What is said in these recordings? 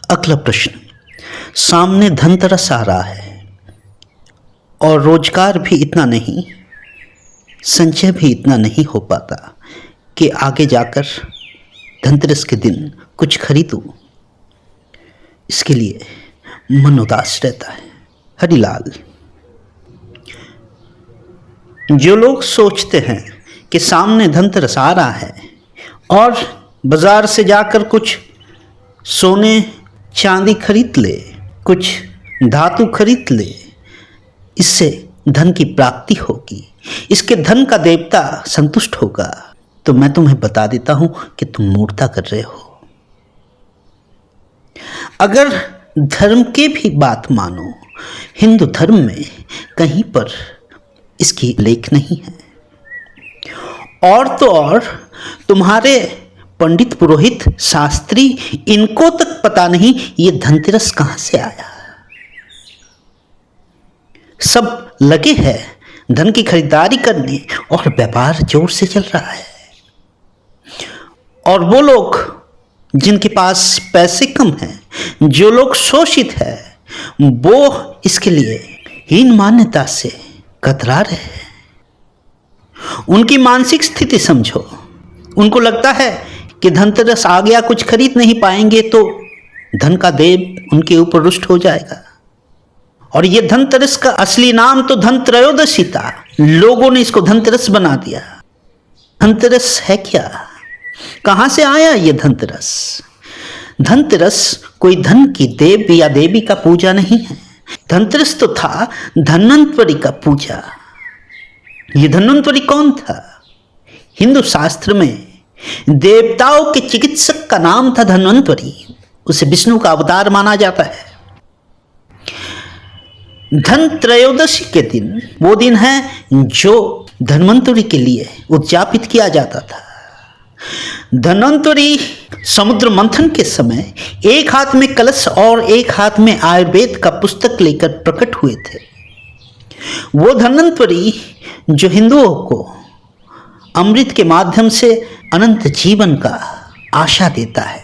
अगला प्रश्न, सामने धनतेरस आ रहा है और रोजगार भी इतना नहीं, संचय भी इतना नहीं हो पाता कि आगे जाकर धनतेरस के दिन कुछ खरीदूं। इसके लिए मन उदास रहता है। हरिलाल। जो लोग सोचते हैं कि सामने धनतेरस आ रहा है और बाजार से जाकर कुछ सोने चांदी खरीद ले, कुछ धातु खरीद ले, इससे धन की प्राप्ति होगी, इसके धन का देवता संतुष्ट होगा, तो मैं तुम्हें बता देता हूं कि तुम मूर्खता कर रहे हो। अगर धर्म की भी बात मानो, हिंदू धर्म में कहीं पर इसकी लेख नहीं है। और तो और तुम्हारे पंडित, पुरोहित, शास्त्री, इनको तक पता नहीं ये धनतेरस कहां से आया। सब लगे हैं धन की खरीदारी करने और व्यापार जोर से चल रहा है। और वो लोग जिनके पास पैसे कम हैं, जो लोग शोषित हैं, वो इसके लिए हीन मान्यता से कतरा रहे हैं। उनकी मानसिक स्थिति समझो। उनको लगता है कि धनतेरस आ गया, कुछ खरीद नहीं पाएंगे तो धन का देव उनके ऊपर रुष्ट हो जाएगा। और ये धनतेरस का असली नाम तो धनत्रयोदशी था। लोगों ने इसको धनतेरस बना दिया। धनतेरस है क्या? कहां से आया ये धनतेरस? धनतेरस कोई धन की देव या देवी का पूजा नहीं है। धनतेरस तो था धन्वंतरी का पूजा। ये धन्वंतरी कौन था? हिंदू शास्त्र में देवताओं के चिकित्सक का नाम था धन्वंतरी। उसे विष्णु का अवतार माना जाता है। धनत्रयोदशी के दिन वो दिन है जो धन्वंतरी के लिए उद्यापित किया जाता था। धन्वंतरी समुद्र मंथन के समय एक हाथ में कलश और एक हाथ में आयुर्वेद का पुस्तक लेकर प्रकट हुए थे। वो धन्वंतरी जो हिंदुओं को अमृत के माध्यम से अनंत जीवन का आशा देता है,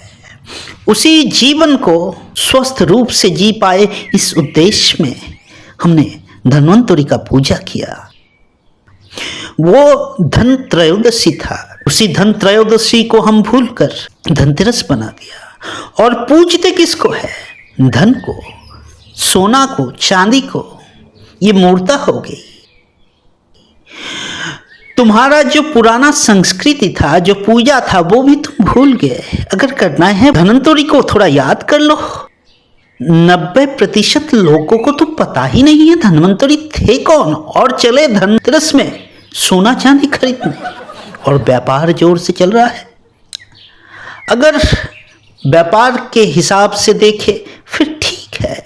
उसी जीवन को स्वस्थ रूप से जी पाए, इस उद्देश्य में हमने धन्वंतरी का पूजा किया। वो धनत्रयोदशी था। उसी धनत्रयोदशी को हम भूलकर धनतेरस बना दिया। और पूजते किसको है? धन को, सोना को, चांदी को। ये मूर्खता हो गई। तुम्हारा जो पुराना संस्कृति था, जो पूजा था, वो भी तुम भूल गए। अगर करना है धन्वंतरी को थोड़ा याद कर लो। 90% लोगों को तो पता ही नहीं है धन्वंतरी थे कौन, और चले धनतेरस में सोना चांदी खरीदने। और व्यापार जोर से चल रहा है। अगर व्यापार के हिसाब से देखे फिर ठीक है,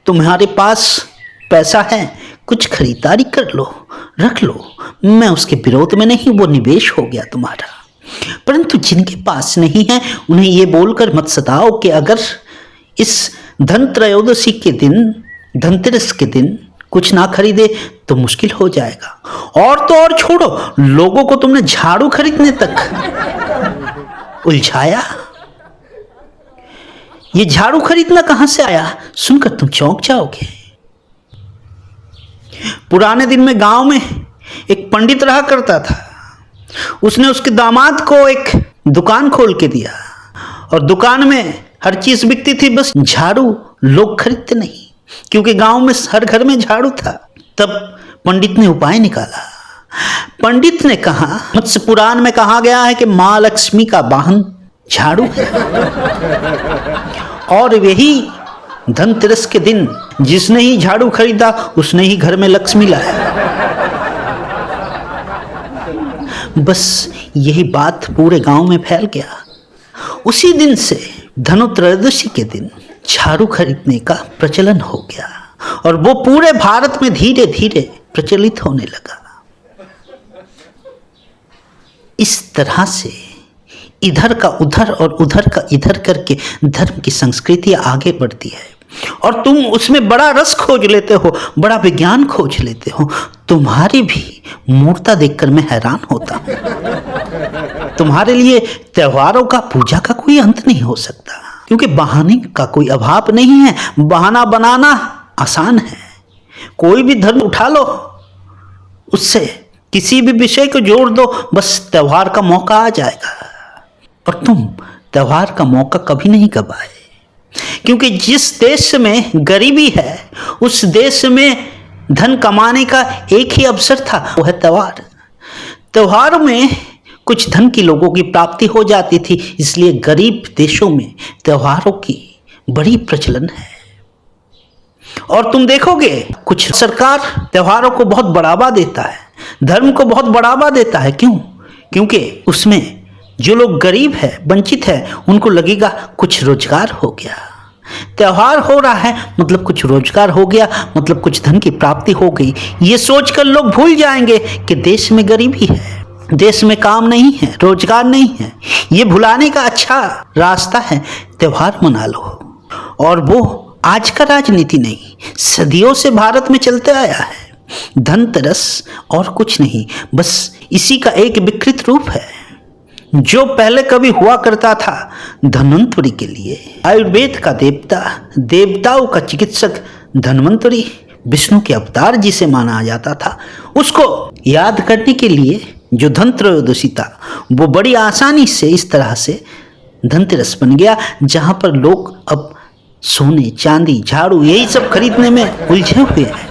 तुम्हारे पास पैसा है, कुछ खरीदारी कर लो, रख लो, मैं उसके विरोध में नहीं, वो निवेश हो गया तुम्हारा। परंतु जिनके पास नहीं है उन्हें ये बोलकर मत सताओ कि अगर इस धनत्रयोदशी के दिन, धनतेरस के दिन कुछ ना खरीदे तो मुश्किल हो जाएगा। और तो और छोड़ो, लोगों को तुमने झाड़ू खरीदने तक उलझाया। ये झाड़ू खरीदना कहां से आया, सुनकर तुम चौंक जाओगे। पुराने दिन में गांव में एक पंडित रहा करता था। उसने उसके दामाद को एक दुकान खोल के दिया और दुकान में हर चीज बिकती थी, बस झाड़ू लोग खरीदते नहीं, क्योंकि गांव में हर घर में झाड़ू था। तब पंडित ने उपाय निकाला। पंडित ने कहा, मत्स्य पुराण में कहा गया है कि मां लक्ष्मी का वाहन झाड़ू है, और यही धनतेरस के दिन जिसने ही झाड़ू खरीदा उसने ही घर में लक्ष्मी लाया। बस यही बात पूरे गांव में फैल गया। उसी दिन से धनत्रयोदशी के दिन झाड़ू खरीदने का प्रचलन हो गया और वो पूरे भारत में धीरे धीरे प्रचलित होने लगा। इस तरह से इधर का उधर और उधर का इधर करके धर्म की संस्कृति आगे बढ़ती है और तुम उसमें बड़ा रस खोज लेते हो, बड़ा विज्ञान खोज लेते हो। तुम्हारी भी मूर्ता देखकर मैं हैरान होता हूं। तुम्हारे लिए त्योहारों का, पूजा का कोई अंत नहीं हो सकता। क्योंकि बहाने का कोई अभाव नहीं है, बहाना बनाना आसान है। कोई भी धर्म उठा लो, उससे किसी भी विषय को जोड़ दो, बस त्योहार का मौका आ जाएगा। और तुम त्योहार का मौका कभी नहीं गवाए, क्योंकि जिस देश में गरीबी है उस देश में धन कमाने का एक ही अवसर था, वो है त्योहार। त्योहार में कुछ धन की लोगों की प्राप्ति हो जाती थी, इसलिए गरीब देशों में त्योहारों की बड़ी प्रचलन है। और तुम देखोगे कुछ सरकार त्योहारों को बहुत बढ़ावा देता है, धर्म को बहुत बढ़ावा देता है। क्यों? क्योंकि उसमें जो लोग गरीब है, वंचित है, उनको लगेगा कुछ रोजगार हो गया। त्योहार हो रहा है मतलब कुछ रोजगार हो गया, मतलब कुछ धन की प्राप्ति हो गई। ये सोचकर लोग भूल जाएंगे कि देश में गरीबी है, देश में काम नहीं है, रोजगार नहीं है। ये भुलाने का अच्छा रास्ता है त्योहार मना लो। और वो आज का राजनीति नहीं, सदियों से भारत में चलते आया है। धनतेरस और कुछ नहीं, बस इसी का एक विकृत रूप है, जो पहले कभी हुआ करता था धन्वंतरि के लिए। आयुर्वेद का देवता, देवताओं का चिकित्सक धन्वंतरि, विष्णु के अवतार जिसे माना जाता था, उसको याद करने के लिए जो धनत्रयोदशी था, वो बड़ी आसानी से इस तरह से धनतेरस बन गया, जहां पर लोग अब सोने, चांदी, झाड़ू यही सब खरीदने में उलझे हुए हैं।